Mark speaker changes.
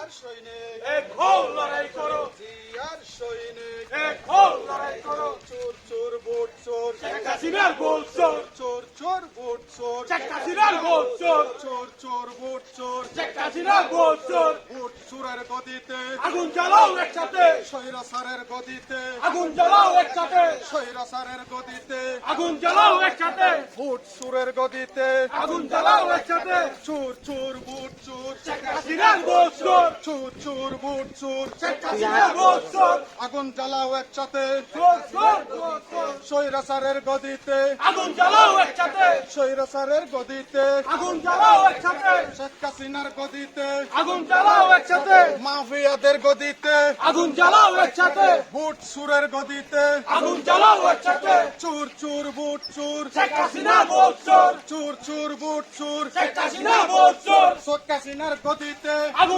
Speaker 1: জিয়ার সৈনিক
Speaker 2: এক হও লড়াই করো,
Speaker 1: জিয়ার সৈনিক
Speaker 2: এক হও লড়াই করো।
Speaker 1: চোর চোর ভোট চোর
Speaker 2: শেখ হাসিনার ভোট চোর,
Speaker 1: চোর চোর ভোট চোর
Speaker 2: শেখ হাসিনার ভোট চোর,
Speaker 1: চোর চোর ভোট চোর
Speaker 2: শেখ হাসিনার ভোট চোর।
Speaker 1: ভোট চোরের গদিতে
Speaker 2: আগুন জ্বালাও একসাথে,
Speaker 1: স্বৈরাচারের গদিতে
Speaker 2: আগুন জ্বালাও একসাথে,
Speaker 1: স্বৈরাচারের গদিতে
Speaker 2: আগুন জ্বালাও একসাথে,
Speaker 1: ভোট চোরের গদিতে
Speaker 2: আগুন জ্বালাও একসাথে।
Speaker 1: চোর চোর ভোট চোর
Speaker 2: শেখ হাসিনার ভোট চোর,
Speaker 1: চোর চোর ভোট চোর
Speaker 2: শেখ হাসিনার ভোট চোর,
Speaker 1: আগুন জ্বালাও একসাথে
Speaker 2: চোর চোর চোর চোর।
Speaker 1: স্বৈরাচারের গদিতে
Speaker 2: আগুন জ্বালাও একসাথে,
Speaker 1: স্বৈরাচারের গদিতে
Speaker 2: আগুন জ্বালাও একসাথে,
Speaker 1: শেখ হাসিনার গদিতে
Speaker 2: আগুন জ্বালাও একসাথে,
Speaker 1: মাফিয়াদের গদিতে
Speaker 2: আগুন জ্বালাও একসাথে,
Speaker 1: ভোট চোরের গদিতে
Speaker 2: আগুন জ্বালাও একসাথে।
Speaker 1: চোর চোর ভোট চোর
Speaker 2: শেখ হাসিনার ভোট চোর,
Speaker 1: চোর চোর ভোট চোর
Speaker 2: শেখ হাসিনার ভোট চোর,
Speaker 1: শেখ হাসিনার গদিতে
Speaker 2: আগুন